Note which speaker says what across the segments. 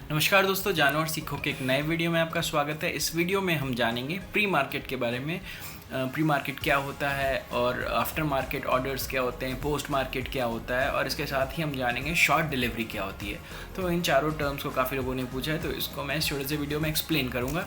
Speaker 1: नमस्कार दोस्तों, जानो और सीखो के एक नए वीडियो में आपका स्वागत है। इस वीडियो में हम जानेंगे प्री मार्केट के बारे में। प्री मार्केट क्या होता है और आफ्टर मार्केट ऑर्डर्स क्या होते हैं, पोस्ट मार्केट क्या होता है और इसके साथ ही हम जानेंगे शॉर्ट डिलीवरी क्या होती है। तो इन चारों टर्म्स को काफ़ी लोगों ने पूछा है, तो इसको मैं इस छोटे से वीडियो में एक्सप्लेन करूँगा।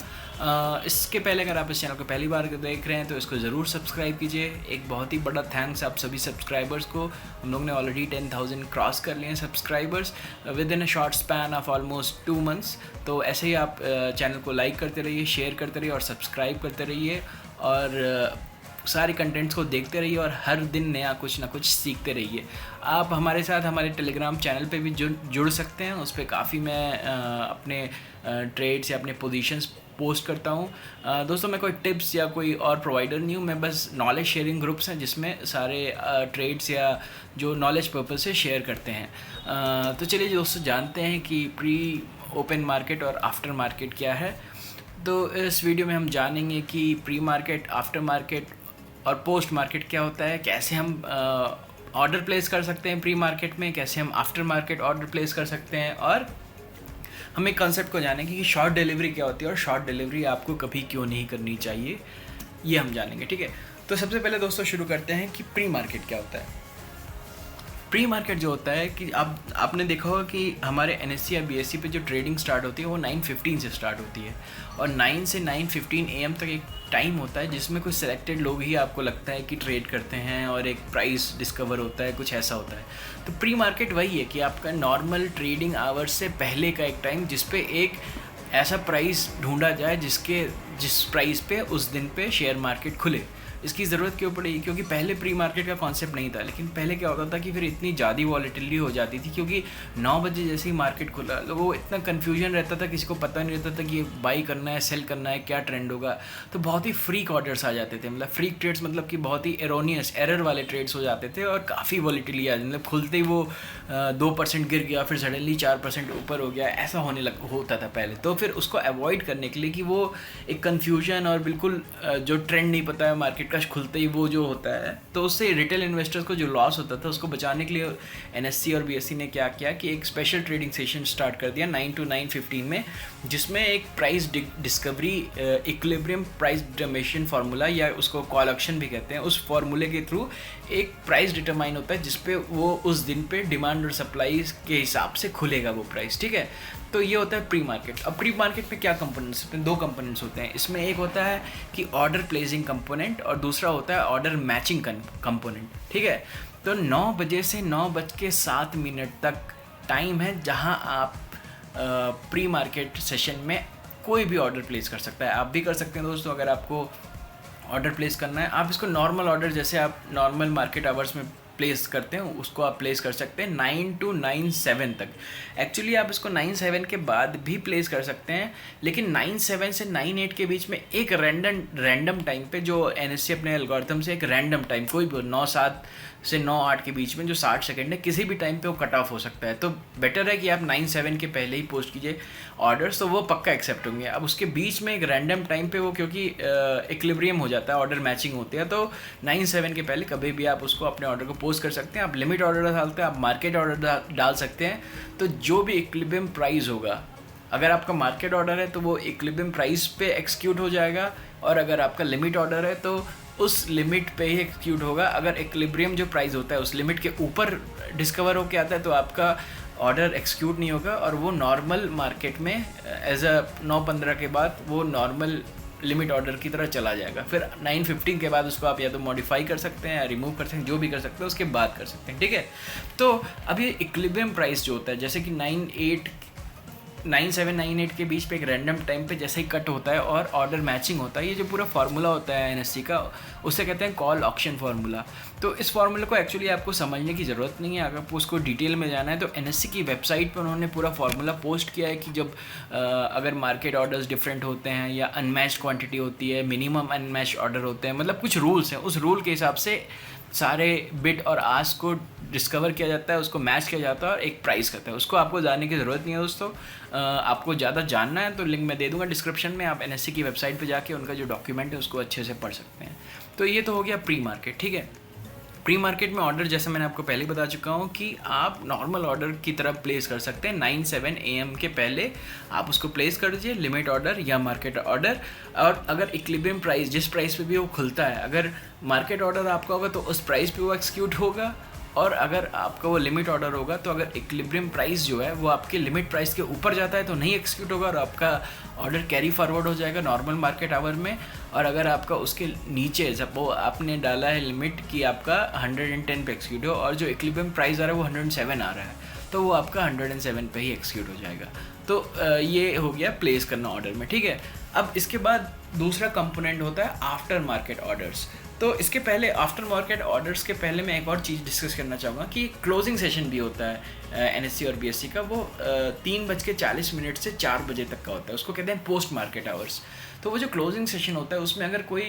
Speaker 1: इसके पहले अगर आप इस चैनल को पहली बार देख रहे हैं तो इसको ज़रूर सब्सक्राइब कीजिए। एक बहुत ही बड़ा थैंक्स आप सभी सब्सक्राइबर्स को। हम लोग ने ऑलरेडी 10,000 क्रॉस कर लिए हैं subscribers with in a short span of almost 2 months. तो ऐसे ही आप चैनल को लाइक करते रहिए, शेयर करते रहिए और सब्सक्राइब करते रहिए और सारे कंटेंट्स को देखते रहिए और हर दिन नया कुछ ना कुछ सीखते रहिए। आप हमारे साथ हमारे टेलीग्राम चैनल पे भी जुड़ सकते हैं। उस पर काफ़ी मैं अपने ट्रेड्स या अपने पोजीशंस पोस्ट करता हूँ। दोस्तों, मैं कोई टिप्स या कोई और प्रोवाइडर नहीं हूँ, मैं बस नॉलेज शेयरिंग ग्रुप्स हैं जिसमें सारे ट्रेड्स या जो नॉलेज पर्पज से शेयर करते हैं। तो चलिए दोस्तों, जानते हैं कि प्री ओपन मार्केट और आफ्टर मार्केट क्या है। तो इस वीडियो में हम जानेंगे कि प्री मार्केट, आफ्टर मार्केट और पोस्ट मार्केट क्या होता है, कैसे हम ऑर्डर प्लेस कर सकते हैं प्री मार्केट में, कैसे हम आफ्टर मार्केट ऑर्डर प्लेस कर सकते हैं, और हम एक कॉन्सेप्ट को जानेंगे कि शॉर्ट डिलीवरी क्या होती है और शॉर्ट डिलीवरी आपको कभी क्यों नहीं करनी चाहिए, ये हम जानेंगे। ठीक है, तो सबसे पहले दोस्तों शुरू करते हैं कि प्री मार्केट क्या होता है। प्री मार्केट जो होता है कि आपने देखा होगा कि हमारे NSE या BSE पे जो ट्रेडिंग स्टार्ट होती है वो 9:15 से स्टार्ट होती है और 9 से 9:15 AM तक एक टाइम होता है जिसमें कुछ सिलेक्टेड लोग ही आपको लगता है कि ट्रेड करते हैं और एक प्राइस डिस्कवर होता है, कुछ ऐसा होता है। तो प्री मार्केट वही है कि आपका नॉर्मल ट्रेडिंग आवर्स से पहले का एक टाइम जिस पे एक ऐसा प्राइस ढूंढा जाए जिस प्राइस पे उस दिन पे शेयर मार्केट खुले। इसकी ज़रूरत क्यों पड़ी? क्योंकि पहले प्री मार्केट का कॉन्सेप्ट नहीं था, लेकिन पहले क्या होता था कि फिर इतनी ज़्यादा वॉलेटिलिटी हो जाती थी क्योंकि 9 बजे जैसे ही मार्केट खुला तो वो इतना कन्फ्यूजन रहता था, किसी को पता नहीं रहता था कि ये बाई करना है, सेल करना है, क्या ट्रेंड होगा। तो बहुत ही फ्रीक ऑर्डर्स आ जाते थे, मतलब फ्रीक ट्रेड्स मतलब कि बहुत ही एरोनियस एरर वाले ट्रेड्स हो जाते थे और काफ़ी वॉलेटिलिटी आ जाती, मतलब खुलते ही वो 2% गिर गया, फिर सडनली 4% ऊपर हो गया, ऐसा होता था पहले। तो फिर उसको अवॉइड करने के लिए कि वो एक कन्फ्यूजन और बिल्कुल जो ट्रेंड नहीं पता है मार्केट का, खुलते ही वो जो होता है, तो उससे रिटेल इन्वेस्टर्स को जो लॉस होता था उसको बचाने के लिए NSE और BSE ने क्या किया कि एक स्पेशल ट्रेडिंग सेशन स्टार्ट कर दिया 9 to 9:15 में, जिसमें एक price discovery equilibrium price determination formula या उसको कॉल ऑप्शन भी कहते हैं, उस फार्मूले के थ्रू एक प्राइस डिटरमाइन होता है जिसपे वो उस दिन पे डिमांड और सप्लाई के हिसाब से खुलेगा वो प्राइस। ठीक है, तो ये होता है प्री मार्केट। अब प्री मार्केट में क्या कंपोनेंट्स होते हैं? 2 कंपोनेंट्स होते हैं इसमें। एक होता है कि ऑर्डर प्लेसिंग कंपोनेंट और दूसरा होता है ऑर्डर मैचिंग कंपोनेंट। ठीक है, तो 9 बजे से 9:07 तक टाइम है जहां आप प्री मार्केट सेशन में कोई भी ऑर्डर प्लेस कर सकता है। आप भी कर सकते हैं दोस्तों, अगर आपको ऑर्डर प्लेस करना है। आप इसको नॉर्मल ऑर्डर जैसे आप नॉर्मल मार्केट आवर्स में प्लेस करते हैं उसको आप प्लेस कर सकते हैं 9 to 9:07 तक। एक्चुअली आप इसको 9:07 के बाद भी प्लेस कर सकते हैं, लेकिन 9:07 से 9:08 के बीच में एक रैंडम टाइम पे जो NSE अपने एल्गोरिथम से एक रैंडम टाइम कोई भी 9:07 से 9:08 के बीच में जो 60 सेकंड है, किसी भी टाइम पे वो कट ऑफ हो सकता है। तो बेटर है कि आप 9:07 के पहले ही पोस्ट कीजिए ऑर्डर्स, तो वो पक्का एक्सेप्ट होंगे। अब उसके बीच में एक रैंडम टाइम पे वो क्योंकि इक्विलिब्रियम हो जाता है, ऑर्डर मैचिंग होती है, तो 9:07 के पहले कभी भी आप उसको अपने ऑर्डर को पोस्ट कर सकते हैं। आप लिमिट ऑर्डर डालते हैं, आप मार्केट ऑर्डर डाल सकते हैं। तो जो भी इक्विलिब्रियम प्राइस होगा, अगर आपका मार्केट ऑर्डर है तो वो इक्विलिब्रियम प्राइस पे एक्सिक्यूट हो जाएगा, और अगर आपका लिमिट ऑर्डर है तो उस लिमिट पे ही एक्सिक्यूट होगा। अगर इक्विलिब्रियम जो प्राइस होता है उस लिमिट के ऊपर डिस्कवर होकर आता है तो आपका ऑर्डर एक्सिक्यूट नहीं होगा और वो नॉर्मल मार्केट में एज अ 9:15 के बाद वो नॉर्मल लिमिट ऑर्डर की तरह चला जाएगा। फिर 9:15 के बाद उसको आप या तो मॉडिफाई कर सकते हैं या रिमूव कर सकते हैं, जो भी कर सकते हैं उसके बाद कर सकते हैं। ठीक है, तो अब ये इक्विलिब्रियम प्राइस जो होता है, जैसे कि 9:07 9:08 के बीच पे एक रैंडम टाइम पे जैसे ही कट होता है और ऑर्डर मैचिंग होता है, ये जो पूरा फार्मूला होता है NSE का, उसे कहते हैं कॉल ऑप्शन फार्मूला। तो इस फार्मूले को एक्चुअली आपको समझने की ज़रूरत नहीं है। अगर आपको उसको डिटेल में जाना है तो NSE की वेबसाइट पर उन्होंने पूरा फार्मूला पोस्ट किया है कि जब अगर मार्केट ऑर्डर्स डिफरेंट होते हैं या अनमैच्ड क्वांटिटी होती है, मिनिमम अनमैच्ड ऑर्डर होते हैं, मतलब कुछ रूल्स हैं, उस रूल के हिसाब से सारे बिड और आस्क को डिस्कवर किया जाता है, उसको मैच किया जाता है और एक प्राइस करता है। उसको आपको जानने की ज़रूरत नहीं है दोस्तों। आपको ज़्यादा जानना है तो लिंक मैं दे दूंगा डिस्क्रिप्शन में, आप NSE की वेबसाइट पे जाके उनका जो डॉक्यूमेंट है उसको अच्छे से पढ़ सकते हैं। तो ये तो हो गया प्री मार्केट। ठीक है, प्री मार्केट में ऑर्डर जैसे मैंने आपको पहले बता चुका हूँ कि आप नॉर्मल ऑर्डर की तरह प्लेस कर सकते हैं। 9-7 AM के पहले आप उसको प्लेस कर दीजिए, लिमिट ऑर्डर या मार्केट ऑर्डर। और अगर इक्विलिब्रियम प्राइस जिस प्राइस पे भी वो खुलता है, अगर मार्केट ऑर्डर आपका होगा तो उस प्राइस पे वो एक्सिक्यूट होगा, और अगर आपका वो लिमिट ऑर्डर होगा तो अगर इक्विलिब्रियम प्राइस जो है वो आपके लिमिट प्राइस के ऊपर जाता है तो नहीं एक्सिक्यूट होगा और आपका ऑर्डर कैरी फॉरवर्ड हो जाएगा नॉर्मल मार्केट आवर में। और अगर आपका उसके नीचे वो आपने डाला है लिमिट कि आपका 110 पे एक्सिक्यूट हो और जो इक्विलिब्रियम प्राइस आ रहा है वो 107 आ रहा है, तो वो आपका 107 पे ही एक्सिक्यूट हो जाएगा। तो ये हो गया प्लेस करना ऑर्डर में, ठीक है। अब इसके बाद दूसरा कंपोनेंट होता है आफ्टर मार्केट ऑर्डर्स। तो इसके पहले आफ्टर मार्केट ऑर्डर्स के पहले मैं एक और चीज़ डिस्कस करना चाहूँगा कि क्लोजिंग सेशन भी होता है NSE और BSE का, वो 3:40 से 4 बजे तक का होता है, उसको कहते हैं पोस्ट मार्केट आवर्स। तो वो जो क्लोजिंग सेशन होता है उसमें अगर कोई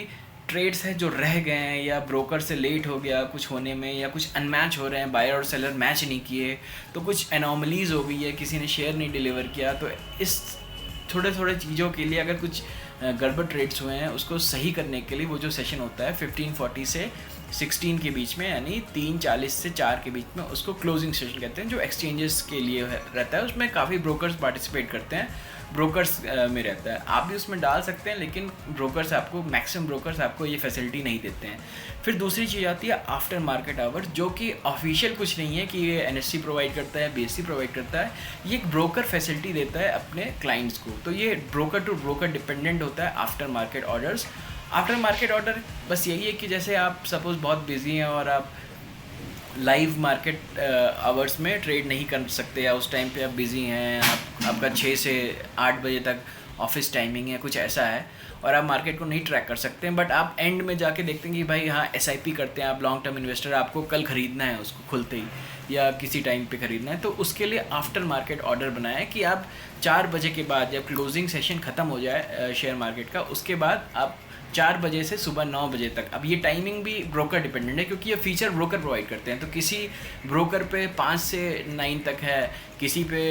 Speaker 1: ट्रेड्स है जो रह गए हैं या ब्रोकर से लेट हो गया कुछ होने में, या कुछ अनमैच हो रहे हैं, बायर और सेलर मैच नहीं किए, तो कुछ एनॉमलीज़ हो गई है, किसी ने शेयर नहीं डिलीवर किया, तो इस थोड़े चीज़ों के लिए अगर कुछ गड़बड़ ट्रेड्स हुए हैं उसको सही करने के लिए वो जो सेशन होता है 15:40 से 16 के बीच में, यानी 3:40 से 4 के बीच में, उसको क्लोजिंग सेशन कहते हैं, जो एक्सचेंजेस के लिए रहता है। उसमें काफ़ी ब्रोकर्स पार्टिसिपेट करते हैं, ब्रोकर्स में रहता है, आप भी उसमें डाल सकते हैं, लेकिन ब्रोकर्स आपको, मैक्सिमम ब्रोकर्स आपको ये फैसिलिटी नहीं देते हैं। फिर दूसरी चीज़ आती है आफ्टर मार्केट आवर, जो कि ऑफिशियल कुछ नहीं है कि ये NSE प्रोवाइड करता है, BSE प्रोवाइड करता है, ये एक ब्रोकर फैसिलिटी देता है अपने क्लाइंट्स को। तो ये ब्रोकर टू ब्रोकर डिपेंडेंट होता है after market orders. After market order बस यही है कि जैसे आप सपोज़ बहुत बिजी हैं और आप लाइव मार्केट आवर्स में ट्रेड नहीं कर सकते, या उस टाइम पे आप बिज़ी हैं, आपका 6 से 8 बजे तक ऑफिस टाइमिंग है, कुछ ऐसा है, और आप मार्केट को नहीं ट्रैक कर सकते हैं, बट आप एंड में जाके देखते हैं कि भाई हाँ SIP करते हैं, आप लॉन्ग टर्म इन्वेस्टर, आपको कल ख़रीदना है उसको खुलते ही या किसी टाइम पे ख़रीदना है, तो उसके लिए आफ्टर मार्केट ऑर्डर बनाया है कि आप 4 बजे के बाद, जब क्लोजिंग सेशन ख़त्म हो जाए शेयर मार्केट का, उसके बाद आप 4 बजे से सुबह 9 बजे तक। अब ये टाइमिंग भी ब्रोकर डिपेंडेंट है, क्योंकि ये फीचर ब्रोकर प्रोवाइड करते हैं, तो किसी ब्रोकर पे 5 से 9 तक है, किसी पे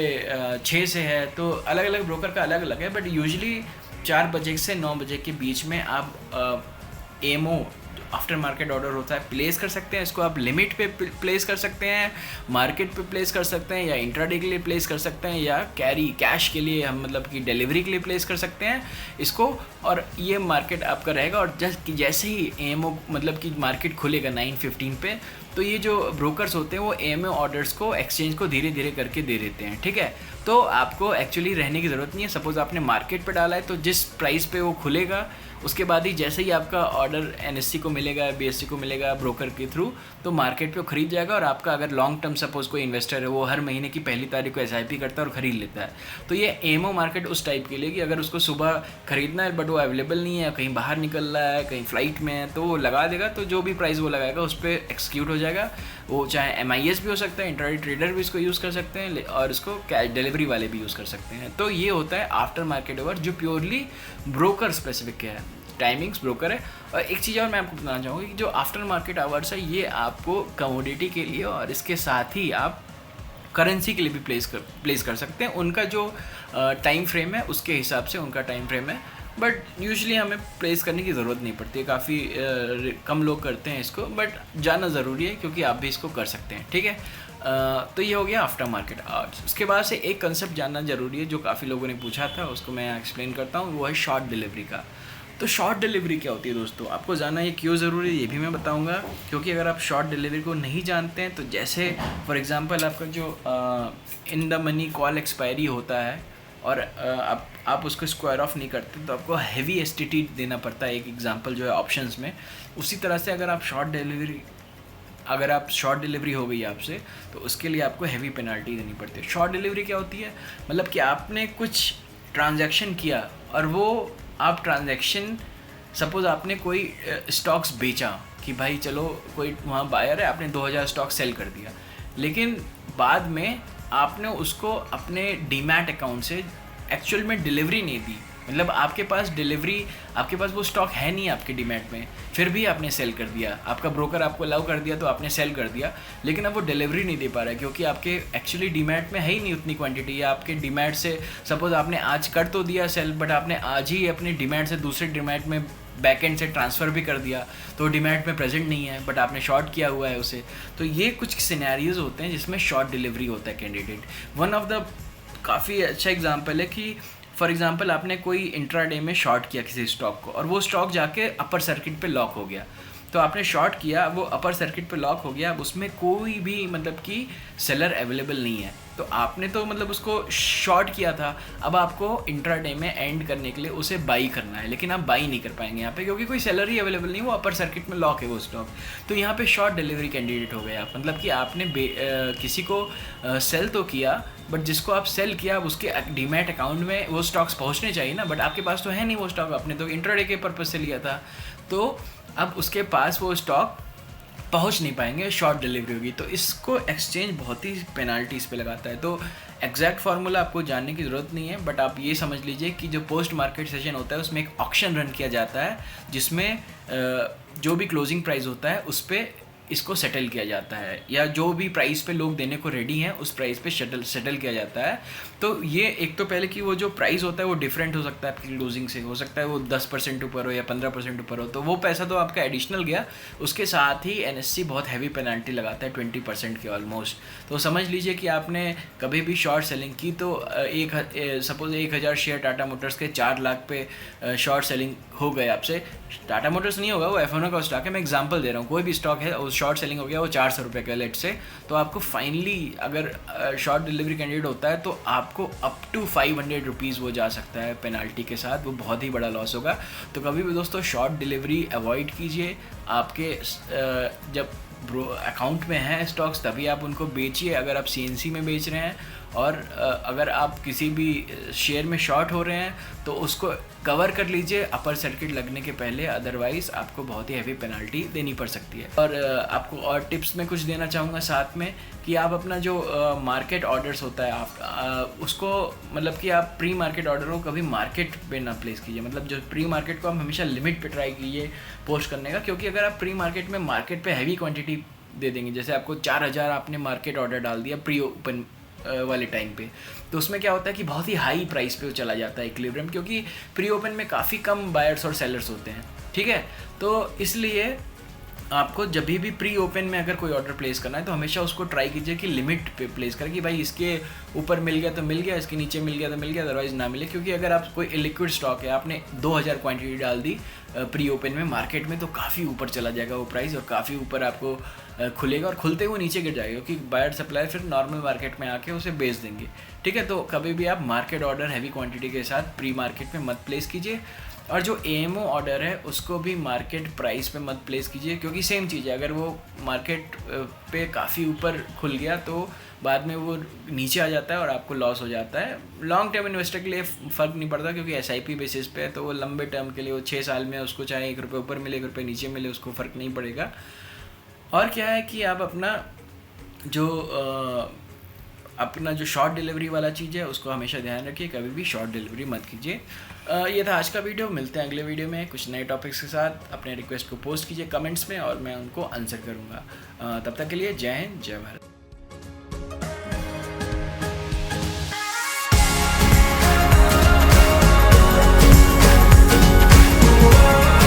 Speaker 1: 6 से है, तो अलग अलग ब्रोकर का अलग अलग है, बट यूजुअली 4 बजे से 9 बजे के बीच में आप AMO आफ्टर मार्केट ऑर्डर होता है प्लेस कर सकते हैं। इसको आप लिमिट पे प्लेस कर सकते हैं, मार्केट पे प्लेस कर सकते हैं, या इंट्राडे के लिए प्लेस कर सकते हैं, या कैश के लिए, हम मतलब कि डिलीवरी के लिए प्लेस कर सकते हैं इसको, और ये मार्केट आपका रहेगा। और जैसे ही AMO मतलब कि मार्केट खुलेगा 9:15 पे, तो ये जो ब्रोकर्स होते हैं वो AMO ऑर्डर्स को एक्सचेंज को धीरे धीरे करके दे देते हैं, ठीक है। तो आपको एक्चुअली रहने की ज़रूरत नहीं है। सपोज़ आपने मार्केट पे डाला है, तो जिस प्राइस पे वो खुलेगा उसके बाद ही जैसे ही आपका ऑर्डर NSE को मिलेगा, BSE को मिलेगा ब्रोकर के थ्रू, तो मार्केट पे वो खरीद जाएगा। और आपका अगर लॉन्ग टर्म सपोज़ कोई इन्वेस्टर है, वो हर महीने की पहली तारीख को SIP करता है और ख़रीद लेता है, तो ये AMO मार्केट उस टाइप के लिए कि अगर उसको सुबह ख़रीदना है बट वो अवेलेबल नहीं है, कहीं बाहर निकल रहा है, कहीं फ़्लाइट में है, तो वो लगा देगा, तो जो भी प्राइस वो लगाएगा उस पर एक्सिक्यूट हो जाएगा। वो चाहे MIS भी हो सकता है, इंट्राडे ट्रेडर भी इसको यूज़ कर सकते हैं, और इसको कैश डिलीवरी वाले भी यूज़ कर सकते हैं। तो ये होता है आफ्टर मार्केट ओवर, जो प्योरली ब्रोकर स्पेसिफिक है, टाइमिंग्स ब्रोकर है। और एक चीज़ और मैं आपको बताना चाहूँगा कि जो आफ्टर मार्केट आवर्स है, ये आपको कमोडिटी के लिए और इसके साथ ही आप करेंसी के लिए भी प्लेस कर सकते हैं। उनका जो टाइम फ्रेम है उसके हिसाब से उनका टाइम फ्रेम है, बट यूजुअली हमें प्लेस करने की ज़रूरत नहीं पड़ती है, काफ़ी कम लोग करते हैं इसको, बट जानना ज़रूरी है क्योंकि आप भी इसको कर सकते हैं, ठीक है। तो ये हो गया आफ्टर मार्केट आवर्स। उसके बाद से एक कंसेप्ट जानना ज़रूरी है जो काफ़ी लोगों ने पूछा था, उसको मैं एक्सप्लेन करता हूँ, वो है शॉर्ट डिलीवरी का। तो शॉर्ट डिलीवरी क्या होती है दोस्तों, आपको जानना ये क्यों ज़रूरी है ये भी मैं बताऊंगा, क्योंकि अगर आप शॉर्ट डिलीवरी को नहीं जानते हैं, तो जैसे फॉर एग्जांपल आपका जो in the money call expiry होता है और आप उसको स्क्वायर ऑफ नहीं करते, तो आपको हैवी STT देना पड़ता है, एक एग्जांपल जो है ऑप्शंस में। उसी तरह से अगर आप शॉर्ट डिलीवरी हो गई आपसे, तो उसके लिए आपको हैवी पेनल्टी देनी पड़ती है। शॉर्ट डिलीवरी क्या होती है, मतलब कि आपने कुछ ट्रांजैक्शन किया और वो आप ट्रांजैक्शन, सपोज़ आपने कोई स्टॉक्स बेचा कि भाई चलो कोई वहाँ बायर है, आपने 2000 स्टॉक सेल कर दिया, लेकिन बाद में आपने उसको अपने डीमैट अकाउंट से एक्चुअल में डिलीवरी नहीं दी, मतलब आपके पास वो स्टॉक है नहीं आपके डीमैट में, फिर भी आपने सेल कर दिया, आपका ब्रोकर आपको अलाउ कर दिया तो आपने सेल कर दिया, लेकिन अब वो डिलीवरी नहीं दे पा रहा है क्योंकि आपके एक्चुअली डीमैट में है ही नहीं उतनी क्वांटिटी, या आपके डीमैट से सपोज़ आपने आज कर तो दिया सेल, बट आपने आज ही अपने डीमैट से दूसरे डीमैट में बैकएंड से ट्रांसफ़र भी कर दिया तो डीमैट में प्रेजेंट नहीं है, बट आपने शॉर्ट किया हुआ है उसे। तो ये कुछ सिनेरियोज होते हैं जिसमें शॉर्ट डिलीवरी होता है कैंडिडेट। वन ऑफ द काफ़ी अच्छा एग्जांपल है कि फॉर एग्जांपल आपने कोई इंट्राडे में शॉर्ट किया किसी स्टॉक को और वो स्टॉक जाके अपर सर्किट पे लॉक हो गया। तो आपने शॉर्ट किया, वो अपर सर्किट पे लॉक हो गया, अब उसमें कोई भी मतलब कि सेलर अवेलेबल नहीं है। तो आपने तो मतलब उसको शॉर्ट किया था, अब आपको इंट्राडे में एंड करने के लिए उसे बाई करना है, लेकिन आप बाई नहीं कर पाएंगे यहाँ पे क्योंकि कोई सेलर ही अवेलेबल नहीं, वो अपर सर्किट में लॉक है वो स्टॉक। तो यहाँ पे शॉर्ट डिलीवरी कैंडिडेट हो गए आप, मतलब कि आपने किसी को सेल तो किया, बट जिसको आप सेल किया अब उसके डीमैट अकाउंट में वो स्टॉक्स पहुँचने चाहिए ना, बट आपके पास तो है नहीं वो स्टॉक, आपने तो इंट्राडे के पर्पज़ से लिया था। तो अब उसके पास वो स्टॉक पहुंच नहीं पाएंगे, शॉर्ट डिलीवरी होगी। तो इसको एक्सचेंज बहुत ही पेनाल्टीज़ पे लगाता है। तो एग्जैक्ट फार्मूला आपको जानने की ज़रूरत नहीं है, बट आप ये समझ लीजिए कि जो पोस्ट मार्केट सेशन होता है उसमें एक ऑक्शन रन किया जाता है जिसमें जो भी क्लोजिंग प्राइस होता है उस पर इसको सेटल किया जाता है, या जो भी प्राइस पे लोग देने को रेडी हैं उस प्राइस पे सेटल किया जाता है। तो ये एक तो पहले कि वो जो प्राइस होता है वो डिफरेंट हो सकता है आपकी क्लोजिंग से, हो सकता है वो 10% ऊपर हो या 15% ऊपर हो, तो वो पैसा तो आपका एडिशनल गया। उसके साथ ही NSE बहुत हैवी पेनल्टी लगाता है 20% की ऑलमोस्ट। तो समझ लीजिए कि आपने कभी भी शॉर्ट सेलिंग की तो सपोज 1000 शेयर टाटा मोटर्स के 4 लाख पे शॉर्ट सेलिंग हो गए आपसे। टाटा मोटर्स नहीं होगा, वो F1 का स्टॉक है, मैं एग्जांपल दे रहा हूँ, कोई भी स्टॉक है और शॉर्ट सेलिंग हो गया वो 400 रुपये का लेट से, तो आपको फाइनली अगर शॉर्ट डिलीवरी कैंडिडेट होता है तो आपको अप टू 500 रुपीज़ वो जा सकता है पेनल्टी के साथ, वो बहुत ही बड़ा लॉस होगा। तो कभी भी दोस्तों शॉर्ट डिलीवरी अवॉइड कीजिए। आपके जब अकाउंट में है स्टॉक्स तभी आप उनको बेचिए, अगर आप CNC में बेच रहे हैं, और अगर आप किसी भी शेयर में शॉर्ट हो रहे हैं तो उसको कवर कर लीजिए अपर सर्किट लगने के पहले, अदरवाइज़ आपको बहुत ही हैवी पेनल्टी देनी पड़ सकती है। और आपको और टिप्स में कुछ देना चाहूँगा साथ में कि आप अपना जो मार्केट ऑर्डर्स होता है आप उसको मतलब कि आप प्री मार्केट ऑर्डर को कभी मार्केट पे ना प्लेस कीजिए। मतलब जो प्री मार्केट को आप हमेशा लिमिट पे ट्राई कीजिए पोस्ट करने का, क्योंकि अगर आप प्री मार्केट में मार्केट पे हैवी क्वांटिटी दे देंगे, जैसे आपको 4000 आपने मार्केट ऑर्डर डाल दिया प्री ओपन वाले टाइम पे, तो उसमें क्या होता है कि बहुत ही हाई प्राइस पे वो चला जाता है इक्विलिब्रियम, क्योंकि प्री ओपन में काफ़ी कम बायर्स और सेलर्स होते हैं, ठीक है। तो इसलिए आपको जब भी प्री ओपन में अगर कोई ऑर्डर प्लेस करना है तो हमेशा उसको ट्राई कीजिए कि लिमिट पे प्लेस करें, कि भाई इसके ऊपर मिल गया तो मिल गया, इसके नीचे मिल गया तो मिल गया, अदरवाइज ना मिले। क्योंकि अगर आप कोई लिक्विड स्टॉक है, आपने 2000 क्वांटिटी डाल दी प्री ओपन में मार्केट में, तो काफ़ी ऊपर चला जाएगा वो प्राइस और काफ़ी ऊपर आपको खुलेगा और खुलते हुए नीचे गिर जाएगा, क्योंकि बायर सप्लायर फिर नॉर्मल मार्केट में आके उसे बेच देंगे, ठीक है। तो कभी भी आप मार्केट ऑर्डर हैवी क्वांटिटी के साथ प्री मार्केट में मत प्लेस कीजिए, और जो AMO ऑर्डर है उसको भी मार्केट प्राइस पे मत प्लेस कीजिए, क्योंकि सेम चीज़ है, अगर वो मार्केट पे काफ़ी ऊपर खुल गया तो बाद में वो नीचे आ जाता है और आपको लॉस हो जाता है। लॉन्ग टर्म इन्वेस्टर के लिए फ़र्क नहीं पड़ता, क्योंकि SIP बेसिस पे है, तो वो लंबे टर्म के लिए वो 6 साल में उसको चाहे 1 रुपये ऊपर मिले 1 रुपये नीचे मिले उसको फ़र्क नहीं पड़ेगा। और क्या है कि आप अपना जो शॉर्ट डिलीवरी वाला चीज़ है उसको हमेशा ध्यान रखिए, कभी भी शॉर्ट डिलीवरी मत कीजिए। ये था आज का वीडियो, मिलते हैं अगले वीडियो में कुछ नए टॉपिक्स के साथ। अपने रिक्वेस्ट को पोस्ट कीजिए कमेंट्स में और मैं उनको आंसर करूँगा। तब तक के लिए जय हिंद, जय भारत।